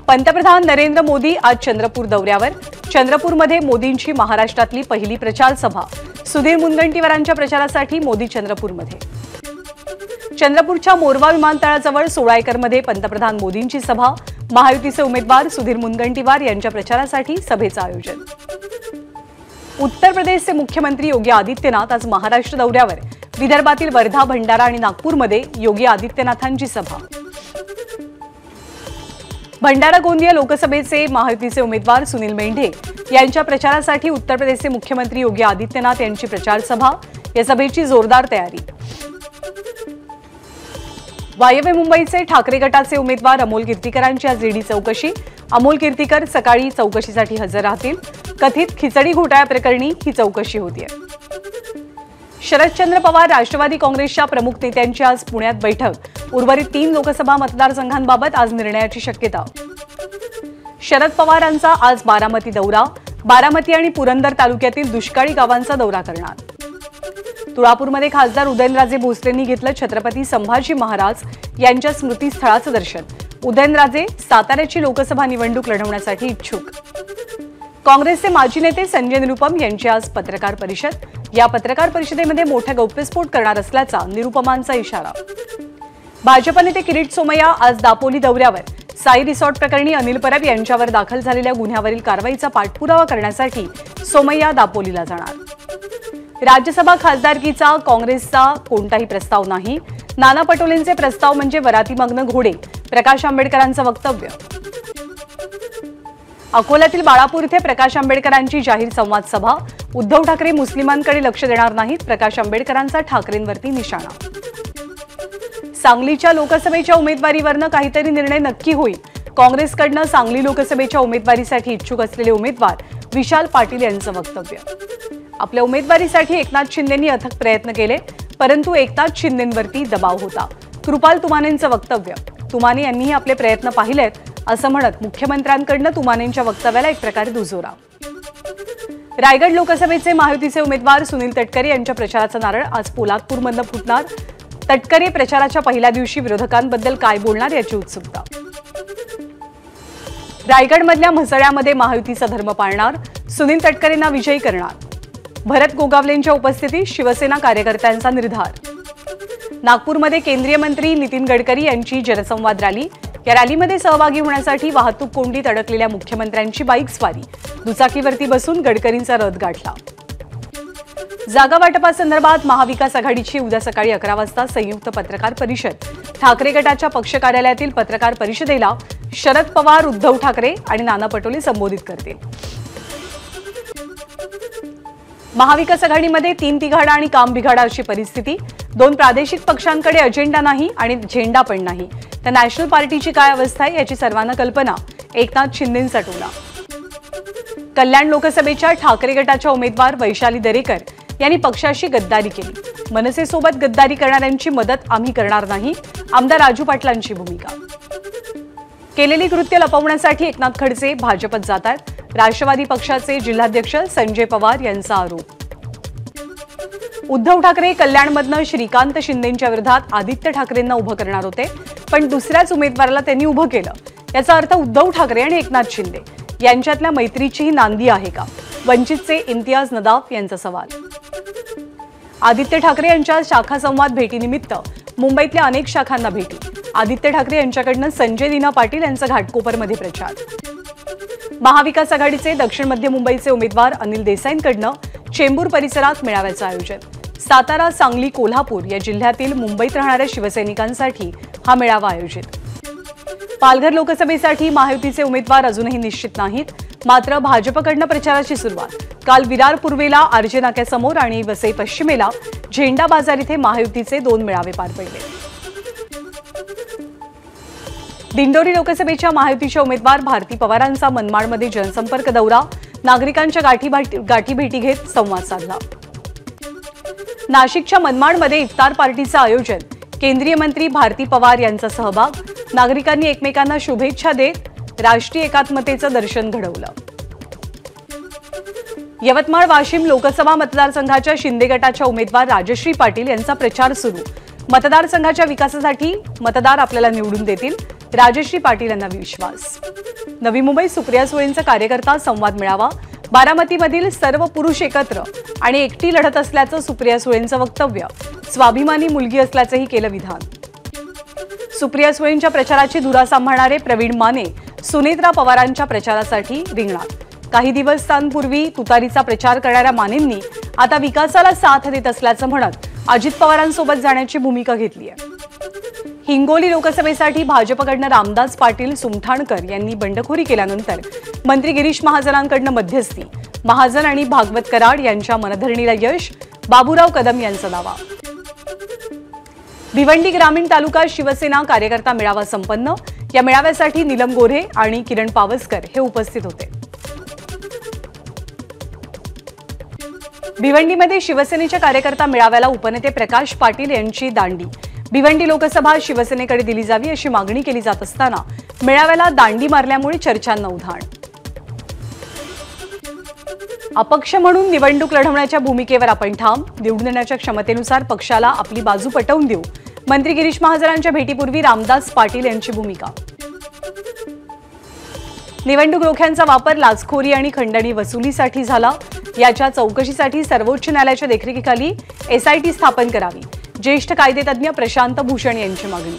पंतप्रधान नरेंद्र मोदी आज चंद्रपूर दौऱ्यावर। चंद्रपूरमध्ये मोदींची महाराष्ट्रातली पहिली प्रचार सभा। सुधीर मुनगंटीवारांच्या प्रचारासाठी मोदी चंद्रपूरमध्ये। चंद्रपूरच्या मोरवा विमानतळाजवळ 16 एकरमध्ये पंतप्रधान मोदींची सभा। महायुतीचे उमेदवार सुधीर मुनगंटीवार यांच्या प्रचारासाठी सभेचं आयोजन। उत्तर प्रदेशचे मुख्यमंत्री योगी आदित्यनाथ आज महाराष्ट्र दौऱ्यावर। विदर्भातील वर्धा, भंडारा आणि नागपूरमध्ये योगी आदित्यनाथांची सभा। भंडारा गोंदिया लोकसभेचे महायुतीचे उमेदवार सुनील मेंढे यांच्या प्रचारासाठी उत्तर प्रदेशचे मुख्यमंत्री योगी आदित्यनाथ यांची प्रचार सभा। या सभेची जोरदार तयारी। वायव्य मुंबईचे ठाकरे गटाचे उमेदवार अमोल कीर्तीकरांची आज ईडी चौकशी। अमोल कीर्तीकर सकाळी चौकशीसाठी हजर राहतील। कथित खिचडी घोटाळ्याप्रकरणी ही चौकशी होतीये। शरदचंद्र पवार राष्ट्रवादी काँग्रेसच्या प्रमुख नेत्यांची आज पुण्यात बैठक। उर्वरित 3 लोकसभा मतदारसंघांबाबत आज निर्णयाची शक्यता। शरद पवारांचा आज बारामती दौरा। बारामती आणि पुरंदर तालुक्यातील दुष्काळी गावांचा दौरा करणार। तुळापूरमध्ये खासदार उदयनराजे भोसलेंनी घेतलं छत्रपती संभाजी महाराज यांच्या स्मृतीस्थळाचं दर्शन। उदयनराजे साताऱ्याची लोकसभा निवडणूक लढवण्यासाठी इच्छुक। काँग्रेसचे माजी नेते संजय निरुपम यांची आज पत्रकार परिषद। या पत्रकार परिषदेमध्ये मोठा गौप्यस्फोट करणार असल्याचा निरुपमांचा इशारा। भाजप नेते किरीट सोमय्या आज दापोली दौऱ्यावर। साई रिसॉर्ट प्रकरणी अनिल परब यांच्यावर दाखल झालेल्या गुन्ह्यावरील कारवाईचा पाठपुरावा करण्यासाठी सोमय्या दापोलीला जाणार। राज्यसभा खासदारकीचा काँग्रेसचा कोणताही प्रस्ताव नाही। नाना पटोलेंचे प्रस्ताव म्हणजे वरातीमग्न घोडे। प्रकाश आंबेडकरांचं वक्तव्य। अकोल्यातील बाळापूर येथे प्रकाश आंबेडकरांची जाहीर संवाद सभा। उद्धव ठाकरे मुस्लिमांकडे लक्ष देणार नाहीत। प्रकाश आंबेडकरांचा ठाकरेंवरती निशाणा। सांगलीच्या लोकसभेच्या उमेदवारीवरनं काहीतरी निर्णय नक्की होईल। काँग्रेसकडनं सांगली लोकसभेच्या उमेदवारीसाठी इच्छुक असलेले उमेदवार विशाल पाटील यांचं वक्तव्य। आपल्या उमेदवारीसाठी एकनाथ शिंदेंनी अथक प्रयत्न केले, परंतु एकनाथ शिंदेंवरती दबाव होता। कृपाल तुमानेंचं वक्तव्य। तुमाने यांनीही आपले प्रयत्न पाहिलेत असं म्हणत मुख्यमंत्र्यांकडनं तुमानेंच्या वक्तव्याला एक प्रकारे दुजोरा। रायगड लोकसभेचे महायुतीचे उमेदवार सुनील तटकरे यांच्या प्रचाराचा नारळ आज पोलादपूरमधनं फुटणार। तटकरे प्रचाराच्या पहिल्या दिवशी विरोधकांबद्दल काय बोलणार याची उत्सुकता। रायगडमधल्या म्हसळ्यामध्ये महायुतीचा धर्म पाळणार। सुनील तटकरेंना विजयी करणार। भरत गोगावलेंच्या उपस्थितीत शिवसेना कार्यकर्त्यांचा निर्धार। नागपूरमध्ये केंद्रीय मंत्री नितीन गडकरी यांची जनसंवाद रॅली। या रॅलीमध्ये सहभागी होण्यासाठी वाहतूक कोंडीत अडकलेल्या मुख्यमंत्र्यांची बाईक स्वारी। दुचाकीवरती बसून गडकरींचा रथ गाठला। जागा वाटपासंदर्भात महाविकास आघाडीची उद्या सकाळी 11 वाजता संयुक्त पत्रकार परिषद। ठाकरे गटाच्या पक्ष कार्यालयातील पत्रकार परिषदेला शरद पवार, उद्धव ठाकरे आणि नाना पटोले संबोधित करतील। महाविकास आघाडीमध्ये 3 तिघाडा आणि काम बिघाडा अशी परिस्थिती। 2 प्रादेशिक पक्षांकडे अजेंडा नाही आणि झेंडा पण नाही। तर नॅशनल पार्टीची काय अवस्था आहे याची सर्वांना कल्पना। एकनाथ शिंदेंचा टोला। कल्याण लोकसभेच्या ठाकरे गटाच्या उमेदवार वैशाली दरेकर यांनी पक्षाशी गद्दारी केली। मनसेसोबत गद्दारी करणाऱ्यांची मदत आम्ही करणार नाही। आमदार राजू पाटलांची भूमिका। केलेली कृत्य लपवण्यासाठी एकनाथ खडसे भाजपत जात आहेत। राष्ट्रवादी पक्षाचे जिल्हाध्यक्ष संजय पवार यांचा आरोप। उद्धव ठाकरे कल्याणमधनं श्रीकांत शिंदेंच्या विरोधात आदित्य ठाकरेंना उभं करणार होते, पण दुसऱ्याच उमेदवाराला त्यांनी उभं केलं। याचा अर्थ उद्धव ठाकरे आणि एकनाथ शिंदे यांच्यातल्या मैत्रीचीही नांदी आहे का? वंचितचे इम्तियाज नदाफ यांचा सवाल। आदित्य ठाकरे यांच्या शाखा संवाद भेटीनिमित्त मुंबईतल्या अनेक शाखांना भेटी। आदित्य ठाकरे यांच्याकडनं संजय दीना पाटील यांचा घाटकोपरमध्ये प्रचार। महाविकास आघाडीचे दक्षिण मध्य मुंबईचे उमेदवार अनिल देसाईंकडनं चेंबूर परिसरात मेळाव्याचं आयोजन। सातारा, सांगली, कोल्हापूर या जिल्ह्यातील मुंबईत राहणाऱ्या शिवसैनिकांसाठी हा मेळावा आयोजित। पालघर लोकसभेसाठी महायुतीचे उमेदवार अजूनही निश्चित नाहीत, मात्र भाजपकडनं प्रचाराची सुरुवात। काल विरार पूर्वेला आरजे नाक्यासमोर आणि वसई पश्चिमेला झेंडा बाजार इथे महायुतीचे 2 मेळावे पार पडले। दिंडोरी लोकसभेच्या महायुतीच्या उमेदवार भारती पवारांचा मनमाडमध्ये जनसंपर्क दौरा। नागरिकांच्या गाठीभेटी घेत संवाद साधला। नाशिकच्या मनमाडमध्ये इफ्तार पार्टीचं आयोजन। केंद्रीय मंत्री भारती पवार यांचा सहभाग। नागरिकांनी एकमेकांना शुभेच्छा देत राष्ट्रीय एकात्मतेचं दर्शन घडवलं। यवतमाळ वाशिम लोकसभा मतदारसंघाच्या शिंदे गटाच्या उमेदवार राजश्री पाटील यांचा प्रचार सुरू। मतदारसंघाच्या विकासासाठी मतदार आपल्याला निवडून देतील। राजश्री पाटील यांना विश्वास। नवी मुंबई सुप्रिया सुळेंचा कार्यकर्ता संवाद मेळावा। बारामतीमधील सर्व पुरुष एकत्र आणि एकटी लढत असल्याचं सुप्रिया सुळेंचं वक्तव्य। स्वाभिमानी मुलगी असल्याचंही केलं विधान। सुप्रिया सुळेंच्या प्रचाराची धुरा सांभाळणारे प्रवीण माने सुनेत्रा पवारांच्या प्रचारासाठी रिंगणात। काही दिवसांपूर्वी तुतारीचा प्रचार करणाऱ्या मानेंनी आता विकासाला साथ देत असल्याचं म्हणत अजित पवारांसोबत जाण्याची भूमिका घेतली आहे। हिंगोली लोकसभेसाठी भाजपकडनं रामदास पाटील सुमठाणकर यांनी बंडखोरी केल्यानंतर मंत्री गिरीश महाजनांकडनं मध्यस्थी। महाजन आणि भागवत कराड यांच्या मनधरणीला यश। बाबूराव कदम यांचा दावा। भिवंडी ग्रामीण तालुका शिवसेना कार्यकर्ता मेळावा संपन्न। या मेळाव्यासाठी नीलम गोऱ्हे आणि किरण पावसकर हे उपस्थित होते। भिवंडीमध्ये शिवसेनेच्या कार्यकर्ता मेळाव्याला उपनेते प्रकाश पाटील यांची दांडी। भिवंडी लोकसभा शिवसेनेकडे दिली जावी अशी मागणी केली जात असताना मेळाव्याला दांडी मारल्यामुळे चर्चांना उधाण। अपक्ष म्हणून निवडणूक लढवण्याच्या भूमिकेवर आपण ठाम। निवडून येण्याच्या क्षमतेनुसार पक्षाला आपली बाजू पटवून देऊ। मंत्री गिरीश महाजनांच्या भेटीपूर्वी रामदास पाटील यांची भूमिका। निवडणूक रोख्यांचा वापर लाचखोरी आणि खंडणी वसुलीसाठी झाला। याच्या चौकशीसाठी सर्वोच्च न्यायालयाच्या देखरेखीखाली एसआयटी स्थापन करावी। ज्येष्ठ कायदेतज्ञ प्रशांत भूषण यांची मागणी।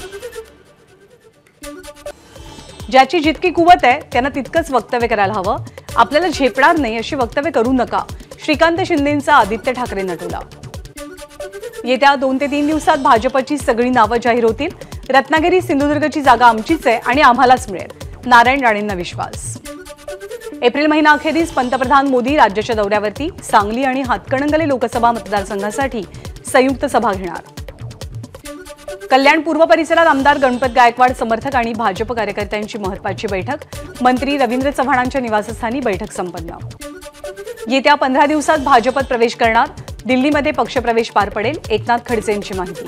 ज्याची जितकी कुवत आहे त्यांना तितकंच वक्तव्य करायला हवं। आपल्याला झेपणार नाही अशी वक्तव्य करू नका। श्रीकांत शिंदेंचा आदित्य ठाकरेंना टोला। येत्या 2 ते 3 दिवसात भाजपची सगळी नावं जाहीर होतील। रत्नागिरी सिंधुदुर्गची जागा आमचीच आहे आणि आम्हालाच मिळेल। नारायण राणेंना विश्वास। एप्रिल महिना अखेरीस पंतप्रधान मोदी राज्याच्या दौऱ्यावरती। सांगली आणि हातकणंगले लोकसभा मतदारसंघासाठी संयुक्त सभा घेणार। कल्याण पूर्व परिसरात आमदार गणपत गायकवाड समर्थक आणि भाजप कार्यकर्त्यांची महत्त्वाची बैठक। मंत्री रवींद्र चव्हाणांच्या निवासस्थानी बैठक संपन्न। येत्या 15 दिवसात भाजपत प्रवेश करणार। दिल्लीमध्ये पक्षप्रवेश पार पडेल। एकनाथ खडसेंची माहिती।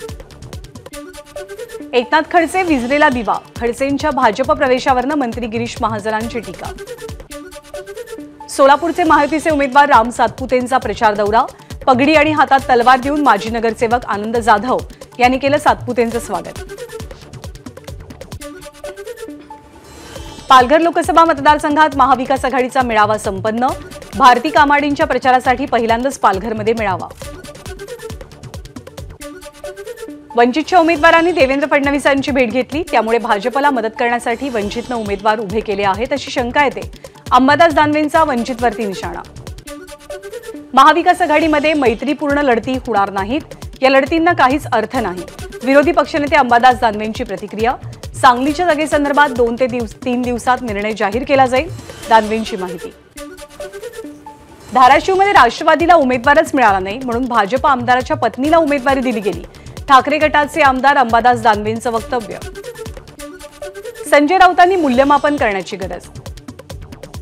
एकनाथ खडसे विझलेला दिवा। खडसेंच्या भाजप प्रवेशावरनं मंत्री गिरीश महाजनांची टीका। सोलापूरचे महायुतीचे उमेदवार राम सातपुतेंचा प्रचार दौरा। पगडी आणि हातात तलवार देऊन माजी नगरसेवक आनंद जाधव यांनी केलं सातपुतेंचं स्वागत। पालघर लोकसभा मतदारसंघात महाविकास आघाडीचा मेळावा संपन्न। भारती कामाडींच्या प्रचारासाठी पहिल्यांदाच पालघरमध्ये मेळावा। वंचितच्या उमेदवारांनी देवेंद्र फडणवीसांची भेट घेतली। त्यामुळे भाजपला मदत करण्यासाठी वंचितनं उमेदवार उभे केले आहेत अशी शंका येते। अंबादास दानवेंचा वंचितवरती निशाणा। महाविकास आघाडीमध्ये मैत्रीपूर्ण लढती होणार नाहीत। या लढतींना काहीच अर्थ नाही। विरोधी पक्षनेते अंबादास दानवेंची प्रतिक्रिया। सांगलीच्या जागेसंदर्भात 2 ते 3 दिवसात निर्णय जाहीर केला जाईल। दानवेंची माहिती। धाराशिवमध्ये राष्ट्रवादीला उमेदवारच मिळाला नाही म्हणून भाजप आमदाराच्या पत्नीला उमेदवारी दिली गेली। ठाकरे गटाचे आमदार अंबादास दानवेंचं वक्तव्य। संजय राऊतांनी मूल्यमापन करण्याची गरज।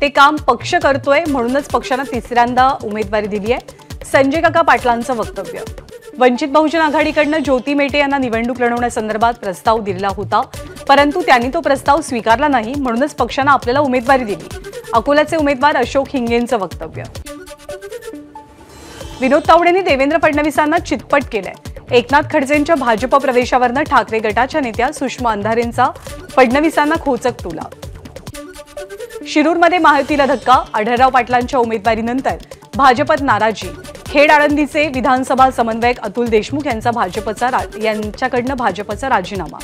ते काम पक्ष करतोय म्हणूनच पक्षानं तिसऱ्यांदा उमेदवारी दिली आहे। संजय काका पाटलांचं वक्तव्य। वंचित बहुजन आघाडीकडनं ज्योती मेटे यांना निवडणूक लढवण्यासंदर्भात प्रस्ताव दिलेला होता परंतु त्यांनी तो प्रस्ताव स्वीकारला नाही म्हणूनच पक्षानं आपल्याला उमेदवारी दिली। अकोल्याचे उमेदवार अशोक हिंगेंचं वक्तव्य। विनोद तावडेंनी देवेंद्र फडणवीसांना चितपट केलंय। एकनाथ खडसेंच्या भाजप प्रवेशावरनं ठाकरे गटाच्या नेत्या सुषमा अंधारेंचा फडणवीसांना खोचक टोला। शिरूरमध्ये महायुतीला धक्का। आढळराव पाटलांच्या उमेदवारीनंतर भाजपत नाराजी। खेड आळंदीचे विधानसभा समन्वयक अतुल देशमुख यांच्याकडनं भाजपचा राजीनामा।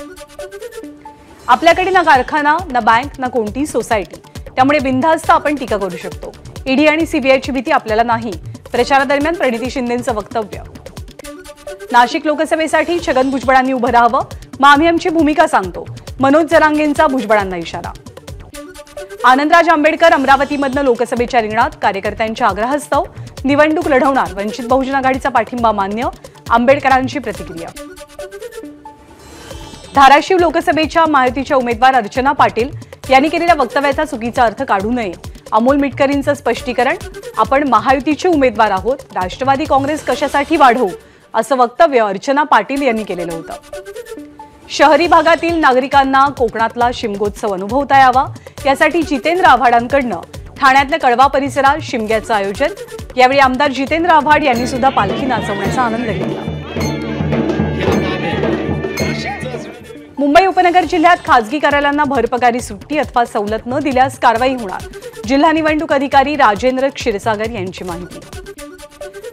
आपल्याकडे ना कारखाना ना बँक ना कोणती सोसायटी त्यामुळे बिनधास्त आपण टीका करू शकतो। ईडी आणि सीबीआयची भीती आपल्याला नाही। प्रचारादरम्यान प्रणिती शिंदेंचं वक्तव्य। नाशिक लोकसभेसाठी छगन भुजबळांनी उभं राहावं। मग आम्ही आमची भूमिका सांगतो। मनोज जरांगेंचा भुजबळांना इशारा। आनंदराज आंबेडकर अमरावतीमधनं लोकसभेच्या रिंगणात। कार्यकर्त्यांच्या आग्रहास्तव निवडणूक लढवणार। वंचित बहुजन आघाडीचा पाठिंबा मान्य। आंबेडकरांची प्रतिक्रिया। धाराशिव लोकसभेच्या महायुतीच्या उमेदवार अर्चना पाटील यांनी केलेल्या वक्तव्याचा चुकीचा अर्थ काढू नये। अमोल मिटकरींचं स्पष्टीकरण। आपण महायुतीचे उमेदवार आहोत। राष्ट्रवादी काँग्रेस कशासाठी वाढवू असं वक्तव्य अर्चना पाटील यांनी केलेलं होतं। शहरी भागातील नागरिकांना कोकणातला शिमगोत्सव अनुभवता यावा यासाठी जितेंद्र आव्हाडांकडनं ठाण्यातल्या कळवा परिसरात शिमग्याचं आयोजन। यावेळी आमदार जितेंद्र आव्हाड यांनी सुद्धा पालखी नाचवण्याचा आनंद घेतला। मुंबई अहमदनगर जिल्ह्यात खासगी कार्यालयांना भरपगारी सुट्टी अथवा सवलत न दिल्यास कारवाई होणार, जिल्हा निवडणूक अधिकारी राजेंद्र क्षीरसागर यांची माहिती।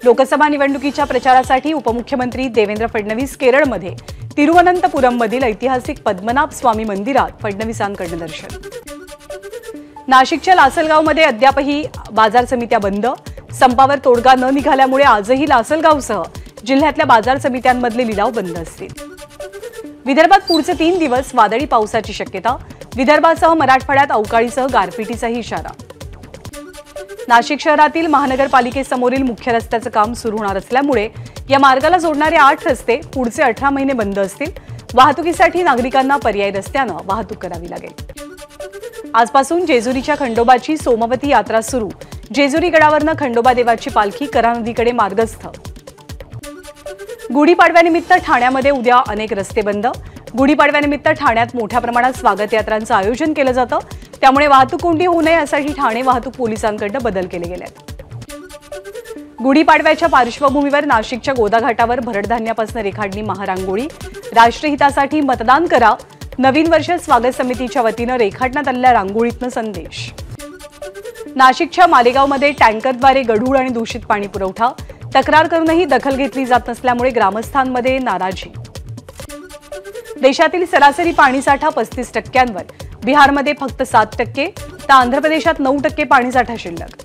लोकसभा निवडणुकीच्या प्रचारासाठी उपमुख्यमंत्री देवेंद्र फडणवीस केरळमध्ये तिरुवनंतपुरममधील ऐतिहासिक पद्मनाभ स्वामी मंदिरात फडणवीसांकडून दर्शन। नाशिकच्या लासलगावमध्ये अद्यापही बाजार समित्या बंद, संपावर तोडगा न निघाल्यामुळे आजही लासलगावसह जिल्ह्यातल्या बाजार समित्यांमधले लिलाव बंद असतील। विदर्भात पुढचे 3 दिवस वादळी पावसाची शक्यता, विदर्भासह मराठवाड्यात अवकाळीसह गारपिटीचाही इशारा। नाशिक शहरातील महानगरपालिकेसमोरील मुख्य रस्त्याचं काम सुरू होणार असल्यामुळे या मार्गाला जोडणारे 8 रस्ते पुढचे 18 महिने बंद असतील। वाहतुकीसाठी नागरिकांना पर्यायी रस्त्यानं वाहतूक करावी लागेल। आजपासून जेजुरीच्या खंडोबाची सोमवती यात्रा सुरू, जेजुरी गडावरनं खंडोबा देवाची पालखी करा नदीकडे मार्गस्थ। गुढीपाडव्यानिमित्त ठाण्यामध्ये उद्या अनेक रस्ते बंद, गुढीपाडव्यानिमित्त ठाण्यात मोठ्या प्रमाणात स्वागत यात्रांचं आयोजन केलं जातं, त्यामुळे वाहतूक कोंडी होऊ नये यासाठी ठाणे वाहतूक पोलिसांकडून बदल केले गेले आहेत। गुढीपाडव्याच्या पार्श्वभूमीवर नाशिकच्या गोदाघाटावर भरडधान्यापासून रेखाटली महारांगोळी, राष्ट्रहितासाठी मतदान करा, नवीन वर्ष स्वागत समितीच्या वतीनं रेखाटण्यात आलेल्या रांगोळीतनं संदेश। नाशिकच्या मालेगावमध्ये टँकरद्वारे गढूळ आणि दूषित पाणी पुरवठा, तक्रार करूनही दखल घेतली जात नसल्यामुळे ग्रामस्थांमध्ये नाराजी। देशातील सरासरी पाणीसाठा 35%, बिहारमध्ये फक्त 7%, तर आंध्र प्रदेशात 9% पाणीसाठा शिल्लक।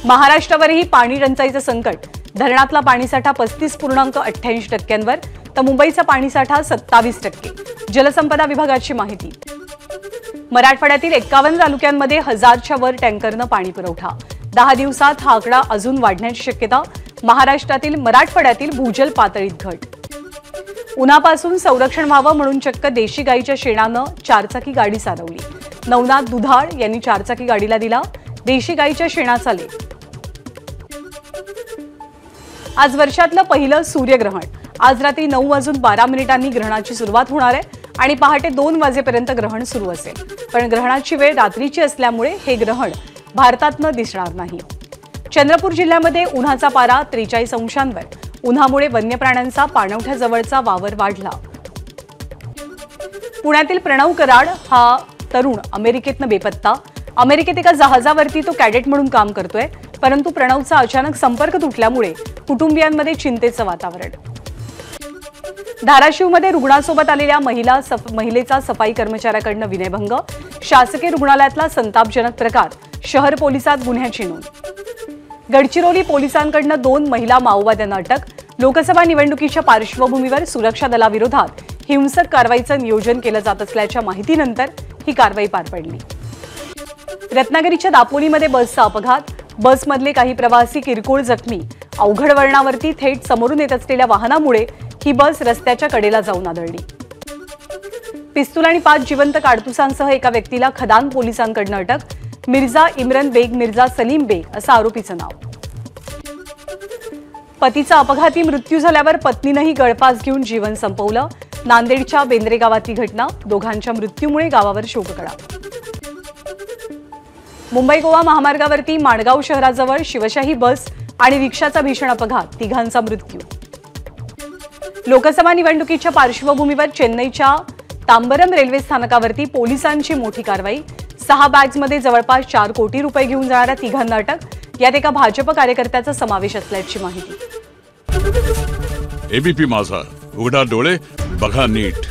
महाराष्ट्रावरही पाणी टंचाईचं संकट, धरणातला पाणीसाठा 35.88%, तर मुंबईचा पाणीसाठा 27%, जलसंपदा विभागाची माहिती। मराठवाड्यातील 51 तालुक्यांमध्ये 1000च्या वर टँकरनं पाणी पुरवठा, 10 दिवसात हा आकडा अजून वाढण्याची शक्यता, महाराष्ट्रातील मराठवाड्यातील भूजल पातळीत घट। उन्हापासून संरक्षण व्हावं म्हणून चक्क देशी गाईच्या शेणानं 4चाकी गाडी चालवली, नवनाथ दुधाळ यांनी 4चाकी गाडीला दिला देशी गाईच्या शेणाचा लेप। आज वर्षातलं पहिलं सूर्यग्रहण, आज रात्री 9:12 ग्रहणाची सुरुवात होणार आहे आणि पहाटे 2 वाजेपर्यंत ग्रहण सुरू असेल, पण ग्रहणाची वेळ रात्रीची असल्यामुळे हे ग्रहण भारतातनं दिसणार नाही। चंद्रपूर जिल्ह्यामध्ये उन्हाचा पारा 43 अंशांवर, उन्हामुळे वन्य प्राण्यांचा पाणवठ्याजवळचा वावर वाढला। पुण्यातील प्रणव कराड हा तरुण अमेरिकेतनं बेपत्ता, अमेरिकेत एका जहाजावरती तो कॅडेट म्हणून काम करतोय, परंतु प्रणवचा अचानक संपर्क तुटल्यामुळे कुटुंबियांमध्ये चिंतेचं वातावरण। धाराशिवमध्ये रुग्णासोबत आलेल्या महिलेचा सफाई कर्मचाऱ्याकडून विनयभंग, शासकीय रुग्णालयातला संतापजनक प्रकार, शहर पोलिसात गुन्ह्याची नोंद। गडचिरोली पोलिसांकडून 2 महिला माओवाद्यांना अटक, लोकसभा निवडणुकीच्या पार्श्वभूमीवर सुरक्षा दलाविरोधात हिंसक कारवाईचं नियोजन केलं जात असल्याच्या माहितीनंतर ही कारवाई पार पडली। रत्नागिरीच्या दापोलीमध्ये बसचा अपघात, बसमधले काही प्रवासी किरकोळ जखमी, अवघड वळणावरती थेट समोरून येत असलेल्या वाहनामुळे ही बस रस्त्याच्या कडेला जाऊन आदळली। पिस्तूल आणि 5 जिवंत काडतुसांसह एका व्यक्तीला खदान पोलिसांकडून अटक, मिर्झा इम्रन बेग मिर्झा सलीम बेग असं आरोपीचं नाव। पतीचा अपघाती मृत्यू झाल्यावर पत्नीनंही गळफास घेऊन जीवन संपवलं, नांदेडच्या बेंद्रे गावातली घटना, दोघांच्या मृत्यूमुळे गावावर शोककळा। मुंबई गोवा महामार्गावरती माणगाव शहराजवळ शिवशाही बस आणि रिक्षाचा भीषण अपघात, 3घांचा मृत्यू। लोकसभा निवडणुकीच्या पार्श्वभूमीवर चेन्नईच्या तांबरम रेल्वे स्थानकावरती पोलिसांची मोठी कारवाई, 6 बॅग्समध्ये जवळपास 4 कोटी रुपये घेऊन जाणाऱ्या 3घांना अटक, यात एका भाजप कार्यकर्त्याचा समावेश असल्याची माहिती। एबीपी माझा, उघडा डोळे बघा नीट।